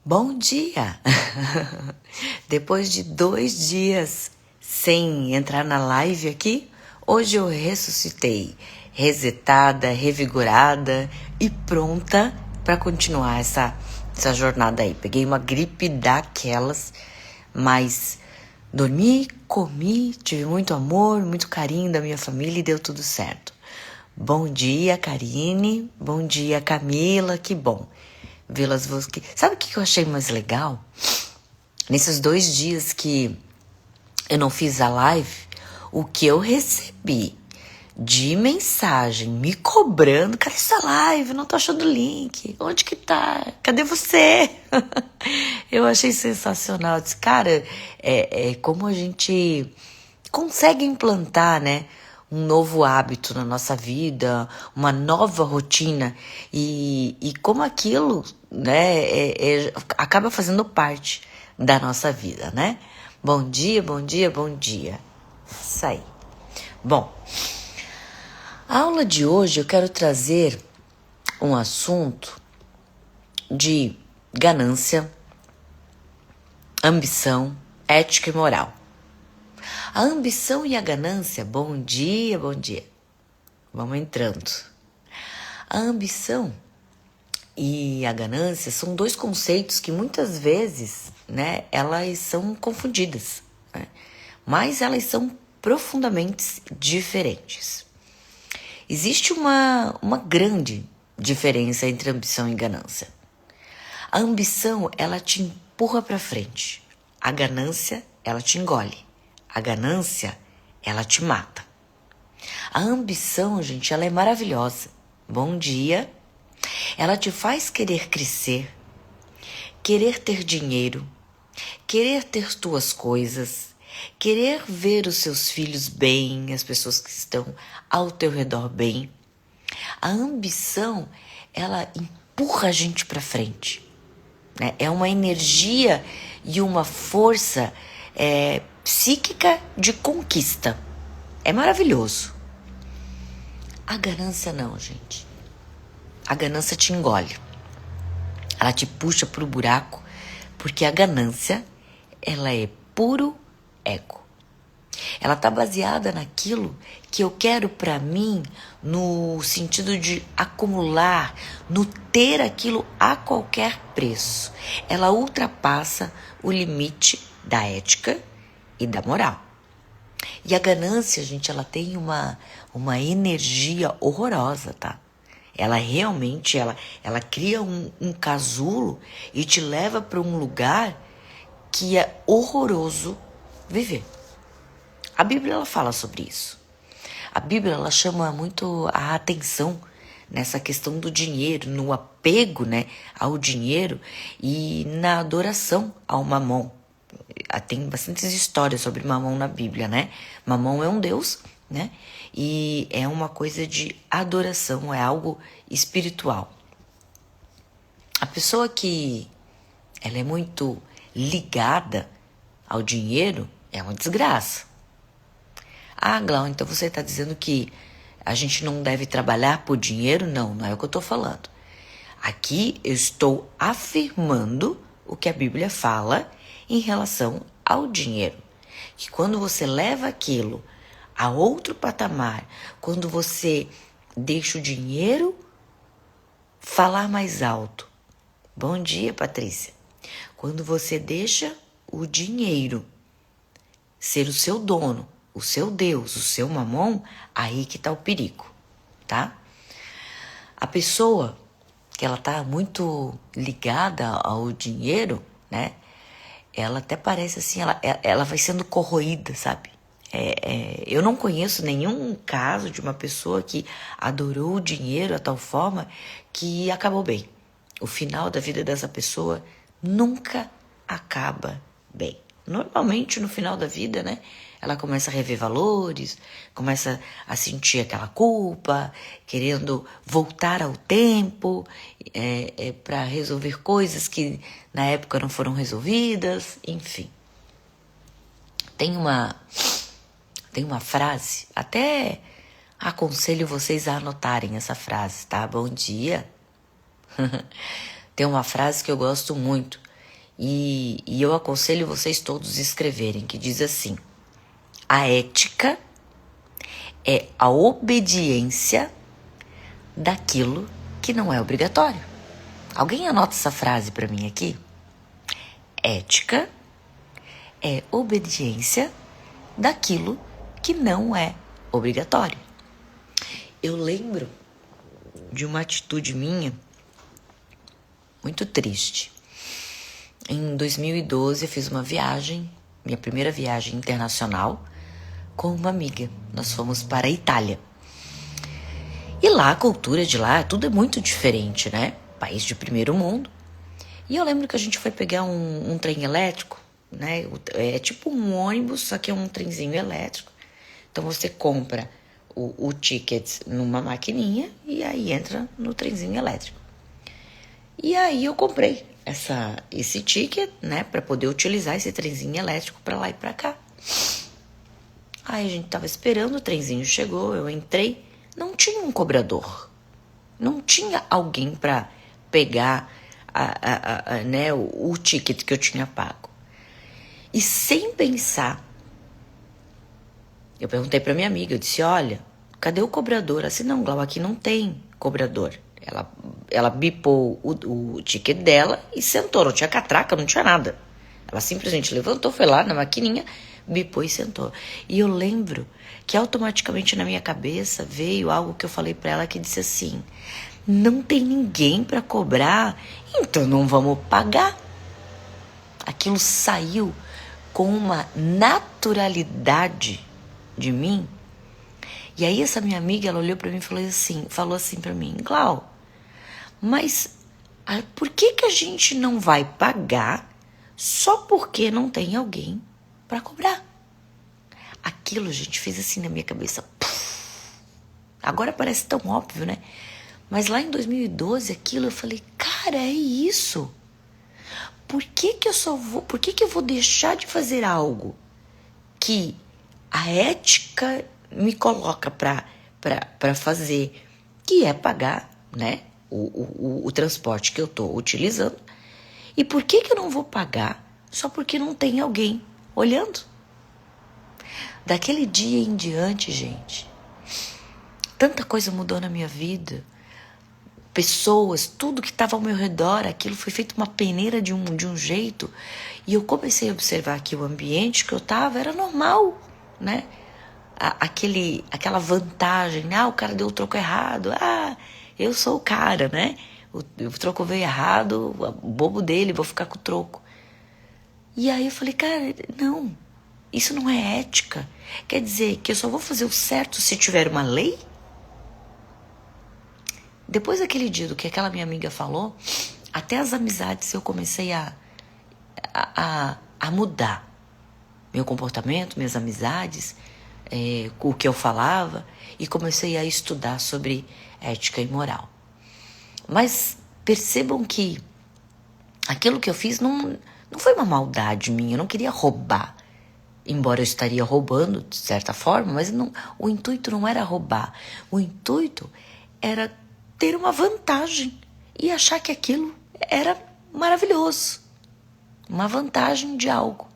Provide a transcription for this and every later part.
Bom dia! Depois de 2 dias sem entrar na live aqui, hoje eu ressuscitei, resetada, revigorada e pronta para continuar essa jornada aí. Peguei uma gripe daquelas, mas dormi, comi, tive muito amor, muito carinho da minha família e deu tudo certo. Bom dia, Karine. Bom dia, Camila. Que bom vê-las. Sabe o que eu achei mais legal? Nesses 2 dias que eu não fiz a live, o que eu recebi de mensagem me cobrando: cadê essa live? Não tô achando o link. Onde que tá? Cadê você? Eu achei sensacional. Eu disse, cara, como a gente consegue implantar, né? Um novo hábito na nossa vida, uma nova rotina e como aquilo, né, acaba fazendo parte da nossa vida, né? Bom dia, bom dia, bom dia. Isso aí. Bom, a aula de hoje eu quero trazer um assunto de ganância, ambição, ética e moral. A ambição e a ganância, bom dia, bom dia. Vamos entrando. A ambição e a ganância são 2 conceitos que muitas vezes, né, elas são confundidas, né? Mas elas são profundamente diferentes. Existe uma grande diferença entre ambição e ganância. A ambição, ela te empurra para frente. A ganância, ela te engole. A ganância, ela te mata. A ambição, gente, ela é maravilhosa. Bom dia. Ela te faz querer crescer, querer ter dinheiro, querer ter tuas coisas, querer ver os seus filhos bem, as pessoas que estão ao teu redor bem. A ambição, ela empurra a gente para frente, né? É uma energia e uma força psíquica de conquista. É maravilhoso. A ganância não, gente. A ganância te engole. Ela te puxa pro buraco, porque a ganância, ela é puro ego. Ela tá baseada naquilo que eu quero para mim, no sentido de acumular, no ter aquilo a qualquer preço. Ela ultrapassa o limite da ética e da moral. E a ganância, gente, ela tem uma energia horrorosa, tá? Ela realmente, ela cria um casulo e te leva para um lugar que é horroroso viver. A Bíblia, ela fala sobre isso. A Bíblia, ela chama muito a atenção nessa questão do dinheiro, no apego, né, ao dinheiro e na adoração ao Mamon. Tem bastantes histórias sobre Mamon na Bíblia, né? Mamon é um deus, né? E é uma coisa de adoração, é algo espiritual. A pessoa que ela é muito ligada ao dinheiro é uma desgraça. Ah, Glau, então você está dizendo que a gente não deve trabalhar por dinheiro? Não, não é o que eu estou falando. Aqui eu estou afirmando o que a Bíblia fala em relação ao dinheiro. Que quando você leva aquilo a outro patamar, quando você deixa o dinheiro falar mais alto. Bom dia, Patrícia. Quando você deixa o dinheiro ser o seu dono, o seu Deus, o seu mamon, aí que tá o perigo, tá? A pessoa que ela tá muito ligada ao dinheiro, né? Ela até parece assim, ela vai sendo corroída, sabe? Eu não conheço nenhum caso de uma pessoa que adorou o dinheiro a tal forma que acabou bem. O final da vida dessa pessoa nunca acaba bem. Normalmente, no final da vida, né? Ela começa a rever valores, começa a sentir aquela culpa, querendo voltar ao tempo para resolver coisas que na época não foram resolvidas, enfim. Tem uma frase, até aconselho vocês a anotarem essa frase, tá? Bom dia. Tem uma frase que eu gosto muito, e eu aconselho vocês todos a escreverem, que diz assim: a ética é a obediência daquilo que não é obrigatório. Alguém anota essa frase para mim aqui? Ética é obediência daquilo que não é obrigatório. Eu lembro de uma atitude minha muito triste. Em 2012 eu fiz uma viagem, minha primeira viagem internacional, com uma amiga. Nós fomos para a Itália. E lá, a cultura de lá, tudo é muito diferente, né? País de primeiro mundo. E eu lembro que a gente foi pegar um trem elétrico, né? É tipo um ônibus, só que é um trenzinho elétrico. Então você compra o ticket numa maquininha e aí entra no trenzinho elétrico. E aí eu comprei esse ticket, né, para poder utilizar esse trenzinho elétrico para lá e para cá. Aí a gente tava esperando, o trenzinho chegou, eu entrei, não tinha um cobrador, não tinha alguém para pegar né, o ticket que eu tinha pago. E sem pensar, eu perguntei para minha amiga, eu disse: olha, cadê o cobrador? Ela disse: não, Glau, aqui não tem cobrador. Ela bipou o ticket dela e sentou, não tinha catraca, não tinha nada. Ela simplesmente levantou, foi lá na maquininha, bipou e sentou. E eu lembro que automaticamente na minha cabeça veio algo que eu falei para ela, que disse assim: não tem ninguém para cobrar, então não vamos pagar. Aquilo saiu com uma naturalidade de mim. E aí essa minha amiga, ela olhou para mim e falou assim para mim: Glau, mas por que a gente não vai pagar só porque não tem alguém para cobrar? Aquilo, gente, fez assim na minha cabeça. Puf. Agora parece tão óbvio, né? Mas lá em 2012, aquilo, eu falei: cara, é isso. Por que eu vou deixar de fazer algo que a ética me coloca para fazer, que é pagar, né, o transporte que eu estou utilizando? E por que eu não vou pagar só porque não tem alguém olhando? Daquele dia em diante, gente, tanta coisa mudou na minha vida. Pessoas, tudo que estava ao meu redor, aquilo foi feito uma peneira de um jeito. E eu comecei a observar que o ambiente que eu estava era normal, né? Aquela vantagem, né? O cara deu o troco errado, eu sou o cara, né? O troco veio errado, o bobo dele, vou ficar com o troco. E aí eu falei: cara, não, isso não é ética. Quer dizer que eu só vou fazer o certo se tiver uma lei? Depois daquele dia do que aquela minha amiga falou, até as amizades eu comecei a mudar. Meu comportamento, minhas amizades, o que eu falava, e comecei a estudar sobre ética e moral. Mas percebam que aquilo que eu fiz não foi uma maldade minha, eu não queria roubar. Embora eu estaria roubando, de certa forma, mas o intuito não era roubar. O intuito era ter uma vantagem e achar que aquilo era maravilhoso. Uma vantagem de algo.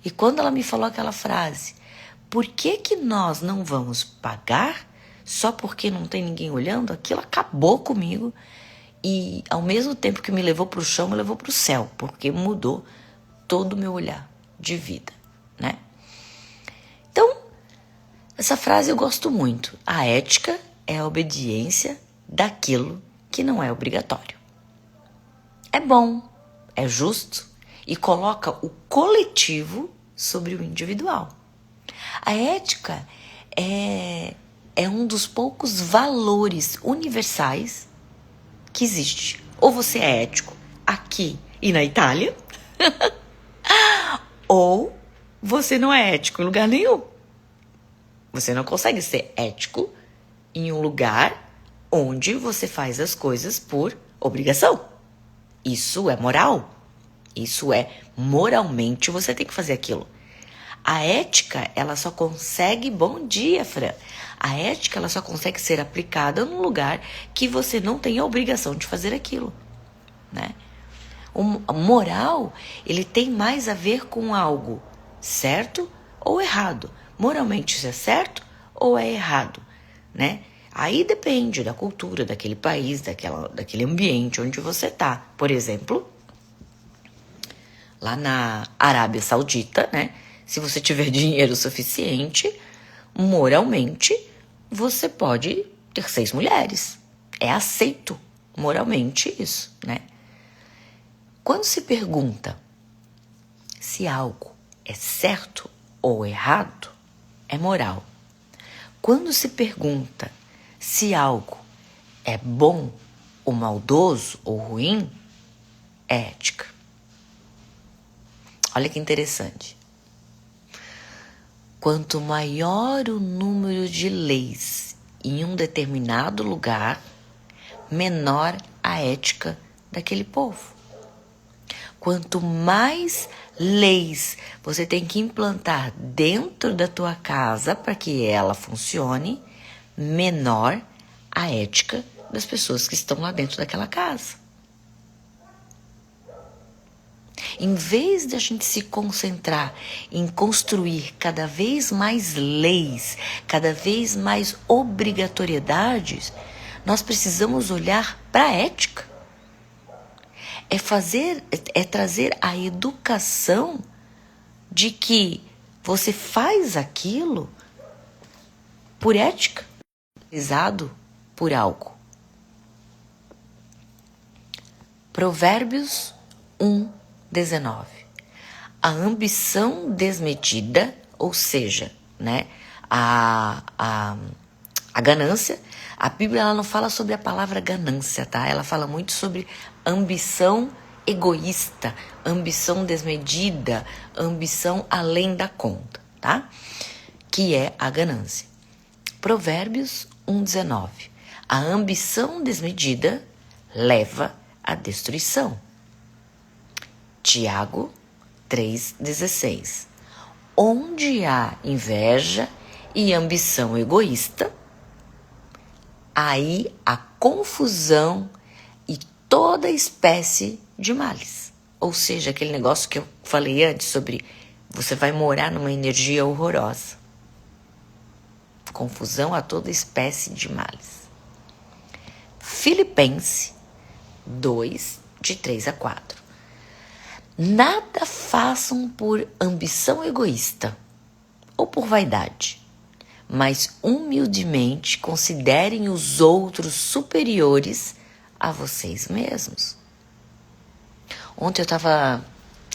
E quando ela me falou aquela frase: por que nós não vamos pagar só porque não tem ninguém olhando? Aquilo acabou comigo. E ao mesmo tempo que me levou para o chão, me levou para o céu, porque mudou todo o meu olhar de vida, né? Então, essa frase eu gosto muito. A ética é a obediência daquilo que não é obrigatório. É bom, é justo e coloca o coletivo sobre o individual. A ética é um dos poucos valores universais que existe. Ou você é ético aqui e na Itália, ou você não é ético em lugar nenhum. Você não consegue ser ético em um lugar onde você faz as coisas por obrigação. Isso é moral. Isso é moralmente você tem que fazer aquilo. A ética, ela só consegue... Bom dia, Fran. A ética, ela só consegue ser aplicada num lugar que você não tem a obrigação de fazer aquilo, né? O moral, ele tem mais a ver com algo certo ou errado. Moralmente isso é certo ou é errado, né? Aí depende da cultura, daquele país, daquele ambiente onde você está. Por exemplo, lá na Arábia Saudita, né? Se você tiver dinheiro suficiente, moralmente, você pode ter 6 mulheres. É aceito moralmente isso, né? Quando se pergunta se algo é certo ou errado, é moral. Quando se pergunta se algo é bom ou maldoso ou ruim, é ética. Olha que interessante. Quanto maior o número de leis em um determinado lugar, menor a ética daquele povo. Quanto mais leis você tem que implantar dentro da tua casa para que ela funcione, menor a ética das pessoas que estão lá dentro daquela casa. Em vez de a gente se concentrar em construir cada vez mais leis, cada vez mais obrigatoriedades, nós precisamos olhar para a ética. É trazer a educação de que você faz aquilo por ética, realizado por algo. Provérbios 1:19. A ambição desmedida, ou seja, né, a ganância, a Bíblia ela não fala sobre a palavra ganância, tá? Ela fala muito sobre ambição egoísta, ambição desmedida, ambição além da conta, tá? Que é a ganância. Provérbios 1:19. A ambição desmedida leva à destruição. Tiago 3:16. Onde há inveja e ambição egoísta, aí há confusão e toda espécie de males. Ou seja, aquele negócio que eu falei antes sobre você vai morar numa energia horrorosa. Confusão a toda espécie de males. Filipenses 2:3-4. Nada façam por ambição egoísta ou por vaidade, mas humildemente considerem os outros superiores a vocês mesmos. Ontem eu estava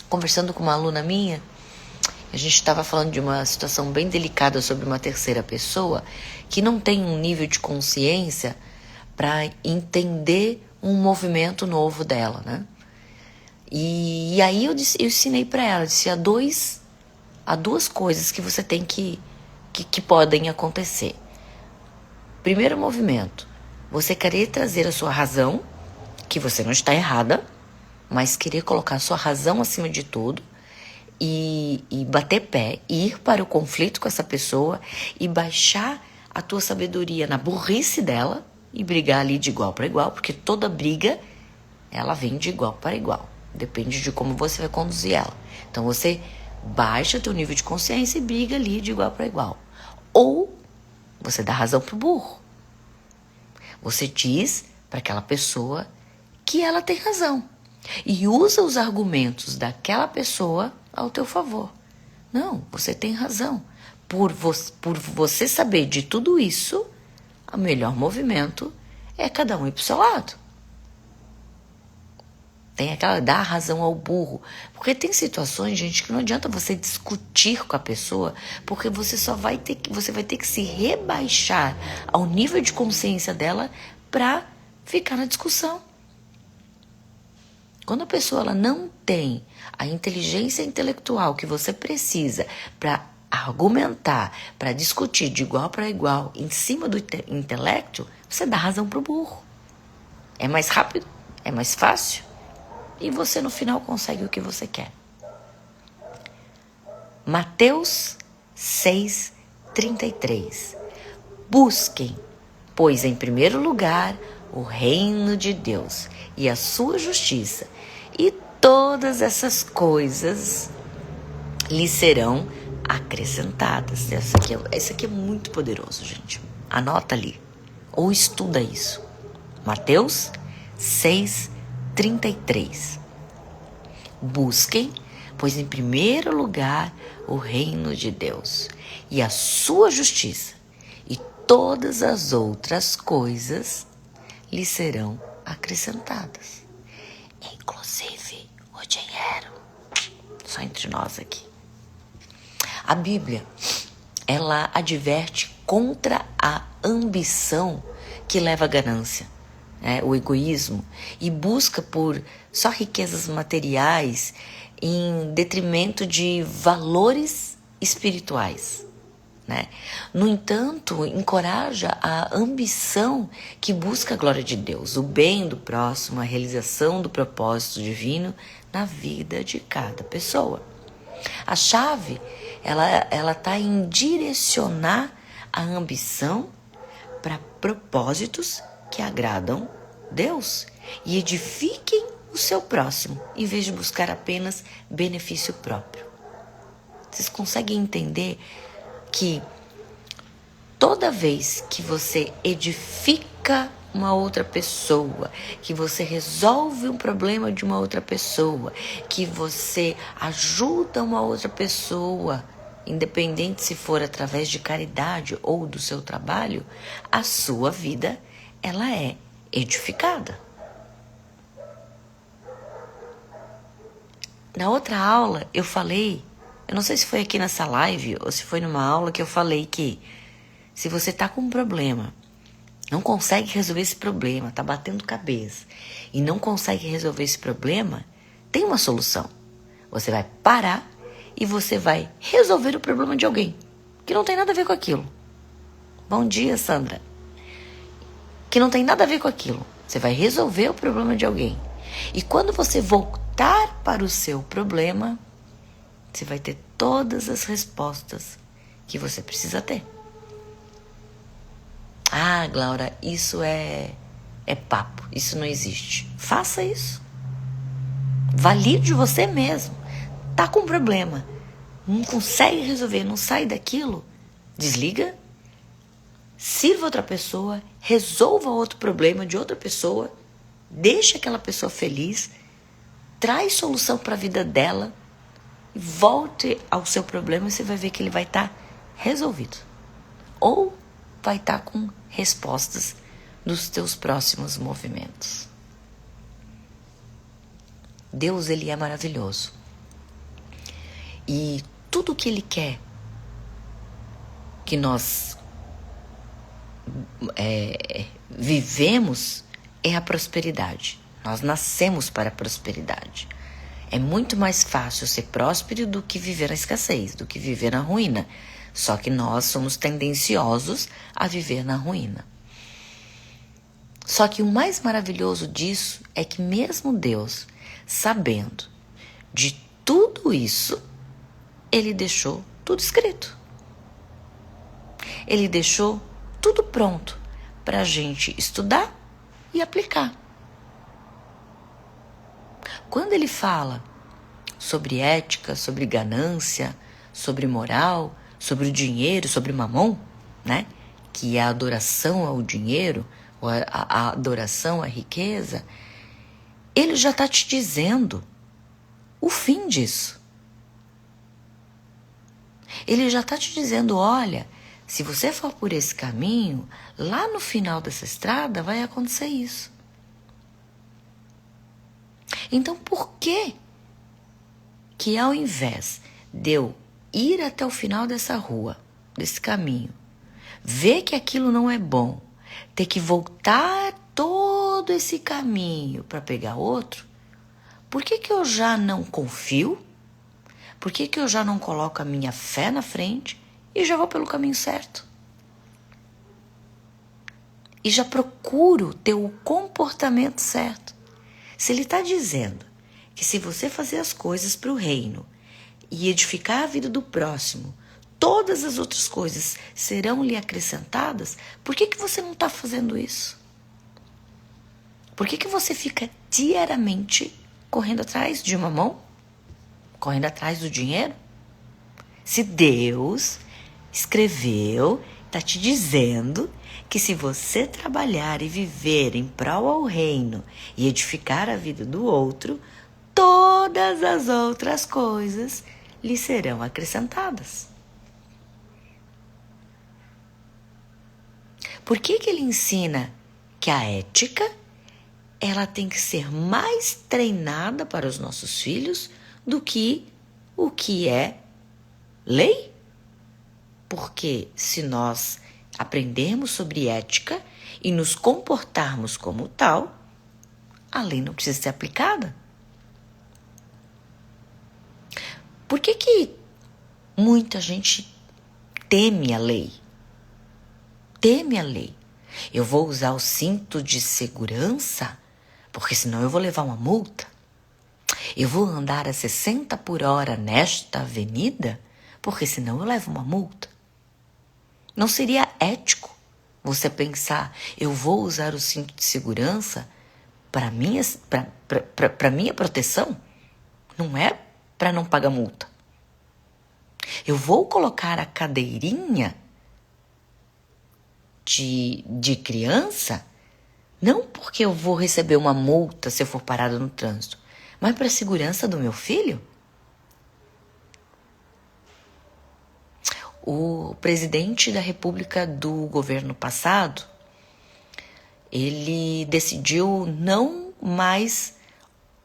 conversando com uma aluna minha, a gente estava falando de uma situação bem delicada sobre uma terceira pessoa que não tem um nível de consciência para entender um movimento novo dela, né? E aí eu ensinei para ela, disse, há duas coisas que você tem que podem acontecer. Primeiro movimento, você querer trazer a sua razão, que você não está errada, mas querer colocar a sua razão acima de tudo e bater pé, e ir para o conflito com essa pessoa e baixar a tua sabedoria na burrice dela e brigar ali de igual para igual, porque toda briga, ela vem de igual para igual. Depende de como você vai conduzir ela. Então você baixa teu nível de consciência e briga ali de igual para igual. Ou você dá razão pro burro. Você diz para aquela pessoa que ela tem razão. E usa os argumentos daquela pessoa ao teu favor. Não, você tem razão. Por você saber de tudo isso, o melhor movimento é cada um ir pro seu lado. Tem aquela dar razão ao burro. Porque tem situações, gente, que não adianta você discutir com a pessoa, porque você vai ter que se rebaixar ao nível de consciência dela para ficar na discussão. Quando a pessoa ela não tem a inteligência intelectual que você precisa para argumentar, para discutir de igual para igual em cima do intelecto, você dá razão pro burro. É mais rápido, é mais fácil. E você no final consegue o que você quer. Mateus 6:33. Busquem, pois em primeiro lugar o reino de Deus e a sua justiça, e todas essas coisas lhe serão acrescentadas. Esse aqui é muito poderoso, gente. Anota ali. Ou estuda isso. Mateus 6:33. Busquem, pois em primeiro lugar o reino de Deus e a sua justiça, e todas as outras coisas lhe serão acrescentadas. Inclusive o dinheiro. Só entre nós aqui. A Bíblia, ela adverte contra a ambição que leva à ganância, o egoísmo, e busca por só riquezas materiais em detrimento de valores espirituais. No entanto, encoraja a ambição que busca a glória de Deus, o bem do próximo, a realização do propósito divino na vida de cada pessoa. A chave, ela está em direcionar a ambição para propósitos que agradam Deus e edifiquem o seu próximo, em vez de buscar apenas benefício próprio. Vocês conseguem entender que toda vez que você edifica uma outra pessoa, que você resolve um problema de uma outra pessoa, que você ajuda uma outra pessoa, independente se for através de caridade ou do seu trabalho, a sua vida, ela é edificada. Na outra aula eu falei, eu não sei se foi aqui nessa live ou se foi numa aula que eu falei que se você tá com um problema, não consegue resolver esse problema, tá batendo cabeça e não consegue resolver esse problema, tem uma solução. Você vai parar e você vai resolver o problema de alguém que não tem nada a ver com aquilo. Bom dia, Sandra. Que não tem nada a ver com aquilo. Você vai resolver o problema de alguém. E quando você voltar para o seu problema, você vai ter todas as respostas que você precisa ter. Ah, Glaura, isso é papo, isso não existe. Faça isso. Valide você mesmo. Tá com um problema, não consegue resolver, não sai daquilo, desliga, sirva outra pessoa, resolva outro problema de outra pessoa, deixa aquela pessoa feliz, traz solução para a vida dela, volte ao seu problema e você vai ver que ele vai estar resolvido. Ou vai estar com respostas dos teus próximos movimentos. Deus, ele é maravilhoso. E tudo que ele quer que nós vivemos é a prosperidade. Nós nascemos para a prosperidade. É muito mais fácil ser próspero do que viver na escassez, do que viver na ruína. Só que nós somos tendenciosos a viver na ruína. Só que o mais maravilhoso disso é que mesmo Deus, sabendo de tudo isso, ele deixou tudo escrito. Ele deixou tudo pronto para a gente estudar e aplicar. Quando ele fala sobre ética, sobre ganância, sobre moral, sobre o dinheiro, sobre mamon, que é a adoração ao dinheiro, ou a adoração à riqueza, ele já está te dizendo o fim disso. Ele já está te dizendo, olha, se você for por esse caminho, lá no final dessa estrada vai acontecer isso. Então, por que ao invés de eu ir até o final dessa rua, desse caminho, ver que aquilo não é bom, ter que voltar todo esse caminho para pegar outro, por que eu já não confio? Por que eu já não coloco a minha fé na frente e já vou pelo caminho certo? E já procuro ter o comportamento certo. Se ele está dizendo que se você fazer as coisas para o reino e edificar a vida do próximo, todas as outras coisas serão lhe acrescentadas, por que você não está fazendo isso? Por que você fica diariamente correndo atrás de mamão? Correndo atrás do dinheiro? Se Deus escreveu, está te dizendo que se você trabalhar e viver em prol ao reino e edificar a vida do outro, todas as outras coisas lhe serão acrescentadas. Por que ele ensina que a ética ela tem que ser mais treinada para os nossos filhos do que o que é lei? Porque se nós aprendermos sobre ética e nos comportarmos como tal, a lei não precisa ser aplicada. Por que muita gente teme a lei? Teme a lei. Eu vou usar o cinto de segurança, porque senão eu vou levar uma multa. Eu vou andar a 60 por hora nesta avenida, porque senão eu levo uma multa. Não seria ético você pensar, eu vou usar o cinto de segurança para minha proteção? Não é para não pagar multa. Eu vou colocar a cadeirinha de criança, não porque eu vou receber uma multa se eu for parado no trânsito, mas para a segurança do meu filho. O presidente da República do governo passado, ele decidiu não mais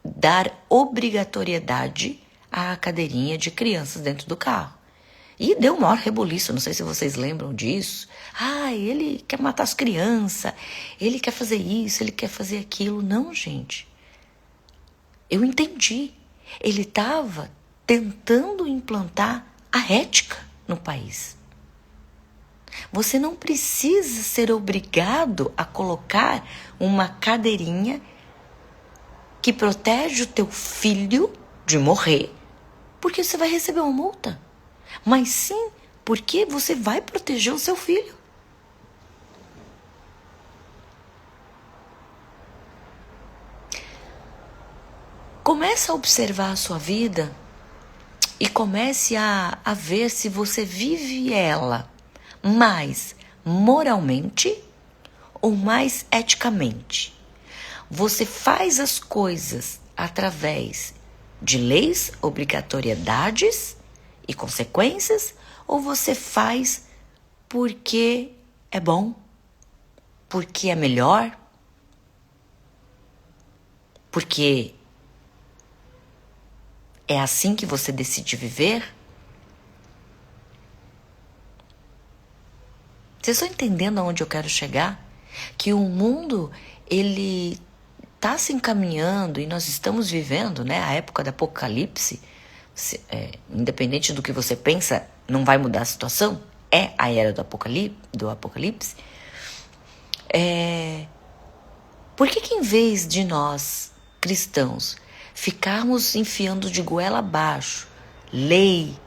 dar obrigatoriedade à cadeirinha de crianças dentro do carro. E deu o maior rebuliço, não sei se vocês lembram disso. Ele quer matar as crianças, ele quer fazer isso, ele quer fazer aquilo. Não, gente. Eu entendi. Ele estava tentando implantar a ética no país. Você não precisa ser obrigado a colocar uma cadeirinha que protege o teu filho de morrer, porque você vai receber uma multa. Mas sim porque você vai proteger o seu filho. Comece a observar a sua vida e comece a ver se você vive ela mais moralmente ou mais eticamente. Você faz as coisas através de leis, obrigatoriedades e consequências, ou você faz porque é bom, porque é melhor, porque é assim que você decide viver? Vocês estão entendendo aonde eu quero chegar? Que o mundo, ele está se encaminhando e nós estamos vivendo, né, a época do apocalipse. Independente do que você pensa, não vai mudar a situação. É a era do apocalipse. Por que em vez de nós, cristãos, ficarmos enfiando de goela abaixo lei,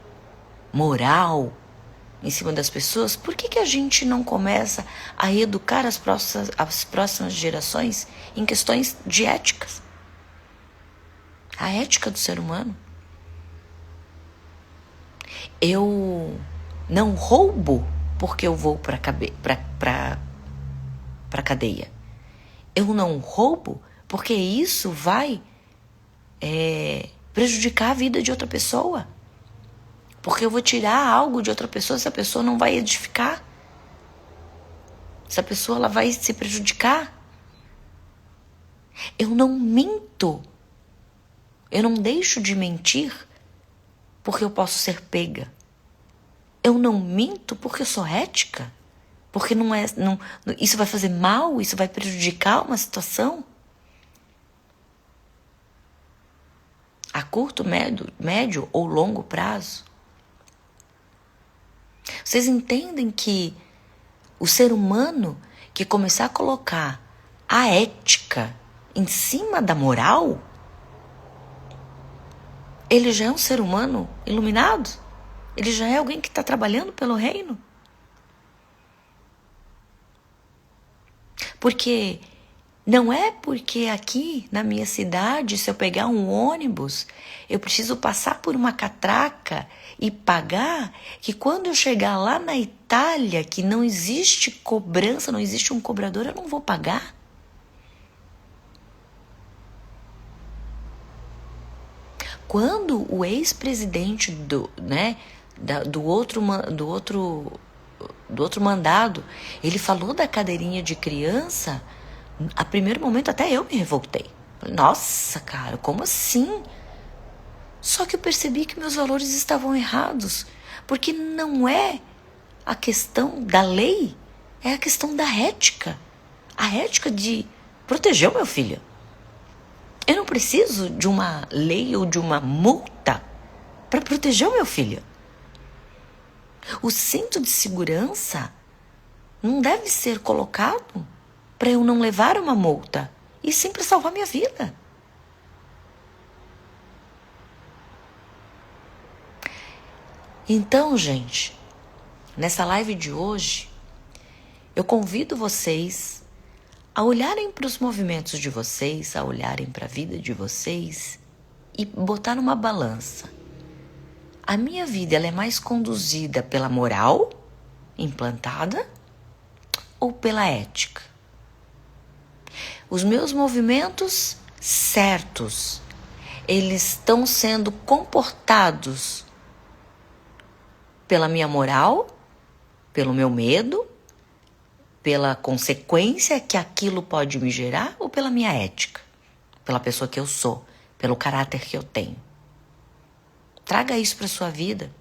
moral em cima das pessoas, por que a gente não começa a educar as próximas gerações em questões de éticas? A ética do ser humano. Eu não roubo porque eu vou para cadeia. Eu não roubo porque isso vai prejudicar a vida de outra pessoa. Porque eu vou tirar algo de outra pessoa, essa pessoa não vai edificar. Essa pessoa ela vai se prejudicar. Eu não minto. Eu não deixo de mentir porque eu posso ser pega. Eu não minto porque eu sou ética. Porque isso vai fazer mal, isso vai prejudicar uma situação. A curto, médio ou longo prazo. Vocês entendem que o ser humano que começar a colocar a ética em cima da moral, ele já é um ser humano iluminado? Ele já é alguém que está trabalhando pelo reino? Porque Não é porque aqui na minha cidade, se eu pegar um ônibus, eu preciso passar por uma catraca e pagar, que quando eu chegar lá na Itália, que não existe cobrança, não existe um cobrador, eu não vou pagar. Quando o ex-presidente do outro mandado, ele falou da cadeirinha de criança, a primeiro momento até eu me revoltei. Nossa, cara, como assim? Só que eu percebi que meus valores estavam errados, porque não é a questão da lei, é a questão da ética. A ética de proteger o meu filho. Eu não preciso de uma lei ou de uma multa para proteger o meu filho. O cinto de segurança não deve ser colocado para eu não levar uma multa, e sim para salvar minha vida. Então, gente, nessa live de hoje, eu convido vocês a olharem para os movimentos de vocês, a olharem para a vida de vocês e botar numa balança. A minha vida, ela é mais conduzida pela moral implantada ou pela ética? Os meus movimentos certos, eles estão sendo comportados pela minha moral, pelo meu medo, pela consequência que aquilo pode me gerar ou pela minha ética, pela pessoa que eu sou, pelo caráter que eu tenho? Traga isso para sua vida.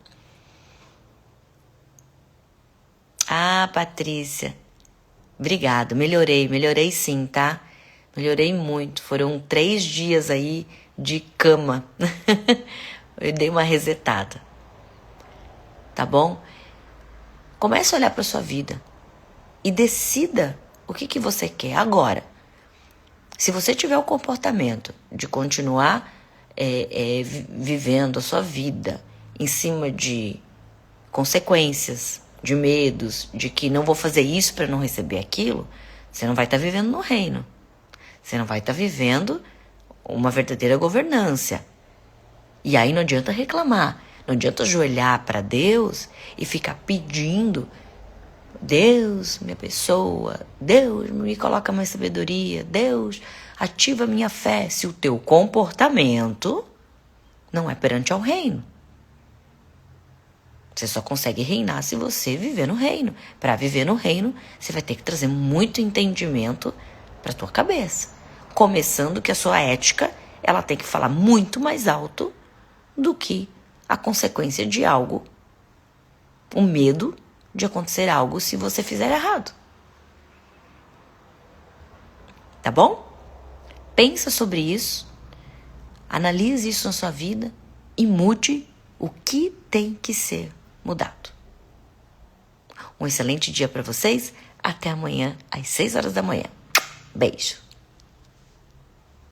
Ah, Patrícia, obrigado, melhorei sim, tá? Melhorei muito, foram 3 dias aí de cama. Eu dei uma resetada, tá bom? Comece a olhar para sua vida e decida o que você quer agora. Se você tiver o comportamento de continuar vivendo a sua vida em cima de consequências, de medos, de que não vou fazer isso para não receber aquilo, você não vai estar vivendo no reino. Você não vai estar vivendo uma verdadeira governança. E aí não adianta reclamar, não adianta ajoelhar para Deus e ficar pedindo: Deus me abençoa, Deus me coloca mais sabedoria, Deus ativa a minha fé, se o teu comportamento não é perante ao reino. Você só consegue reinar se você viver no reino. Para viver no reino, você vai ter que trazer muito entendimento para tua cabeça. Começando que a sua ética, ela tem que falar muito mais alto do que a consequência de algo, o medo de acontecer algo se você fizer errado. Tá bom? Pensa sobre isso, analise isso na sua vida e mude o que tem que ser mudado. Um excelente dia para vocês. Até amanhã, às 6 horas da manhã. Beijo.